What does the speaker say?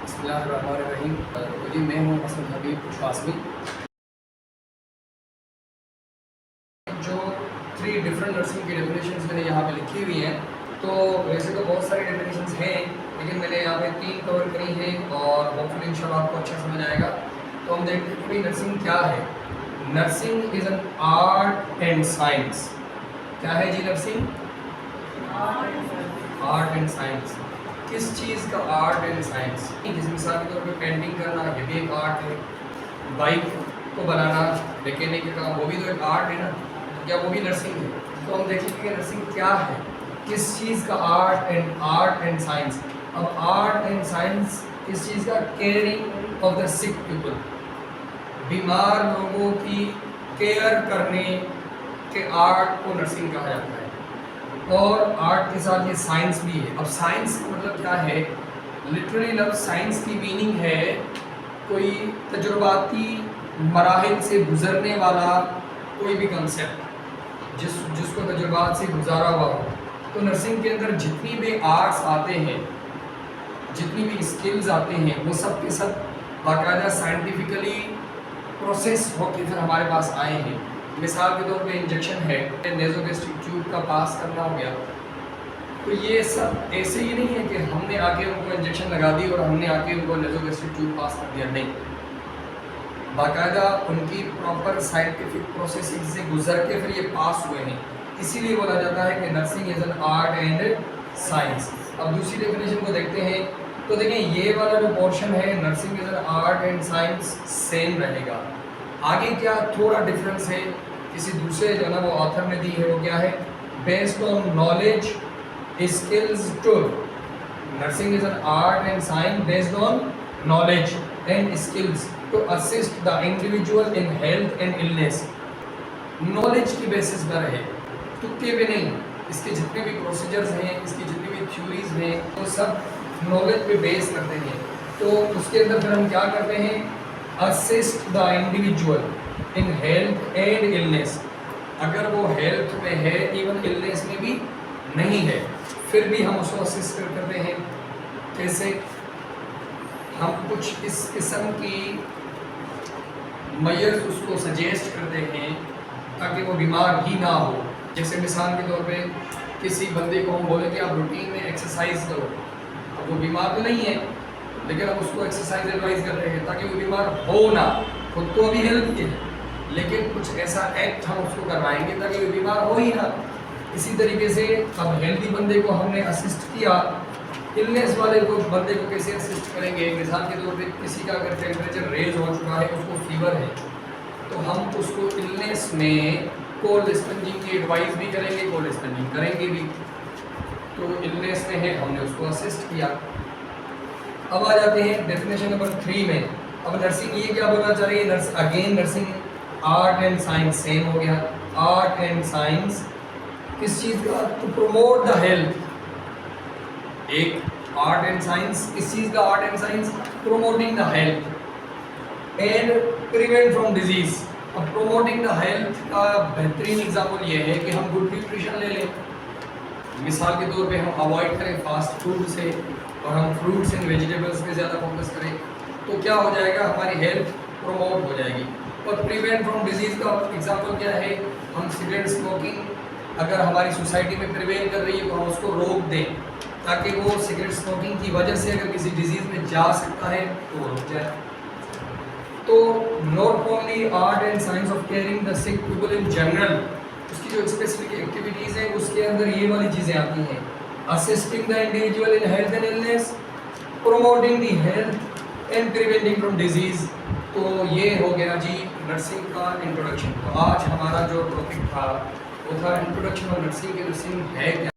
बिस्मिल्लाहिर्रहमानिर्रहीम। तो जी मैं हूँ असद हबीब कासमी। जो 3 डिफरेंट नर्सिंग की डेफिनेशंस मैंने यहाँ पे लिखी हुई हैं, तो वैसे तो बहुत सारी डेफिनेशंस हैं, लेकिन मैंने यहाँ पे 3 कवर करी हैं और होपफुली इंशाल्लाह आपको अच्छा समझ आएगा। तो हम देखते हैं कि नर्सिंग क्या है। Nursing is an art and science. क्या है जी नर्सिंग? Art and science. किस चीज़ का आर्ट एंड साइंस? जिस मिसाल के तौर पे पेंटिंग करना, ये भी एक आर्ट है। बाइक को बनाना, मैकेनिक का, वो भी तो एक आर्ट है ना। क्या वो भी नर्सिंग है? तो हम देखेंगे कि नर्सिंग क्या है, किस चीज़ का आर्ट एंड साइंस। अब आर्ट एंड साइंस किस चीज़ का? Caring of the sick people. बीमार लोगों की केयर करने के आर्ट को नर्सिंग कहा जाता है। और आर्ट के साथ ये साइंस भी है। अब साइंस का मतलब क्या है? लिटरली लफ्ज़ साइंस की मीनिंग है कोई तजुर्बाती मराहिल से गुज़रने वाला कोई भी कंसेप्ट जिसको तजुर्बात से गुजारा हुआ हो। तो नर्सिंग के अंदर जितनी भी आर्ट्स आते हैं, जितनी भी स्किल्स आते हैं, वो सब के सब बाकायदा साइंटिफिकली प्रोसेस होकर फिर हमारे पास आए हैं। मिसाल के तौर पे इंजेक्शन है, नेज़ोगैस्ट्रिक ट्यूब का पास करना हो गया, तो ये सब ऐसे ही नहीं है कि हमने आके उनको इंजेक्शन लगा दी और हमने आके उनको नेज़ोगैस्ट्रिक ट्यूब पास कर दिया। नहीं, बाकायदा उनकी प्रॉपर साइंटिफिक प्रोसेसिंग से गुजर के फिर ये पास हुए हैं। इसीलिए बोला जाता है कि nursing is an art and science. अब दूसरी डेफिनेशन को देखते हैं, तो देखें ये वाला जो पोर्शन है, nursing is an art and science, same रहेगा। आगे क्या थोड़ा डिफरेंस है, किसी दूसरे जो ना वो ऑथर ने दी है, वो क्या है? Based on knowledge skills tool. Nursing is an art and science based on knowledge and skills to assist the individual in health and illness. Knowledge की बेसिस पर है, तुक्के पे नहीं। इसके जितने भी प्रोसीजर्स हैं, इसकी जितनी भी थ्योरीज हैं, वो सब नॉलेज पे बेस करते हैं। तो उसके अंदर फिर हम क्या करते हैं? Assist the individual in health and illness. अगर वो हेल्थ में है, इवन इलनेस में भी नहीं है, फिर भी हम उसको असिस्ट करते हैं। कैसे? हम कुछ इस किस्म की मेजर्स उसको सजेस्ट करते हैं ताकि वो बीमार ही ना हो। जैसे मिसाल के तौर पे किसी बंदे को हम बोले कि आप रूटीन में एक्सरसाइज करो। अब वो बीमार तो नहीं है, लेकिन हम उसको एक्सरसाइज एडवाइस कर रहे हैं ताकि वो बीमार हो ना। खुद तो अभी हेल्थ है, लेकिन कुछ ऐसा एक्ट हम उसको करवाएंगे ताकि वो बीमार हो ही ना। इसी तरीके से अब हेल्दी बंदे को हमने असिस्ट किया, इलनेस वाले को बंदे को कैसे असिस्ट करेंगे? मिसाल के तौर पे किसी का अगर टेम्परेचर रेज हो चुका है, उसको फीवर है, तो हम उसको इलनेस में कोल्ड स्पंजिंग की एडवाइस भी करेंगे, कोल्ड स्पंजिंग करेंगे भी। तो इलनेस में है, हमने उसको असिस्ट किया। अब आ जाते हैं डेफिनेशन नंबर 3 में। अब नर्सिंग ये क्या बोलना चाह रही है? Again nursing art and science same हो गया। आर्ट एंड साइंस किस चीज़ का? To promote the health. एक आर्ट एंड साइंस, किस चीज़ का art and science? Promoting the health and prevent from disease. अब प्रोमोटिंग द हेल्थ का बेहतरीन एग्जाम्पल ये है कि हम गुड न्यूट्रिशन ले लें। मिसाल के तौर पे हम अवॉइड करें फास्ट फूड से और हम फ्रूट्स एंड वेजिटेबल्स पे ज़्यादा फोकस करें, तो क्या हो जाएगा? हमारी हेल्थ प्रोमोट हो जाएगी। और प्रिवेंट फ्रॉम डिजीज़ का एग्जांपल क्या है? हम सिगरेट स्मोकिंग अगर हमारी सोसाइटी में प्रिवेल कर रही है तो हम उसको रोक दें, ताकि वो सिगरेट स्मोकिंग की वजह से अगर किसी डिजीज़ में जा सकता है तो वो रुक जाए। तो not only art and science of caring the sick people in general, उसकी जो स्पेसिफिक एक्टिविटीज़ हैं उसके अंदर ये वाली चीज़ें आती हैं। Assisting the individual in health and illness, promoting the health and preventing from disease. तो ये हो गया जी नर्सिंग का इंट्रोडक्शन। तो आज हमारा जो टॉपिक था वो था इंट्रोडक्शन ऑफ नर्सिंग। नर्सिंग है क्या?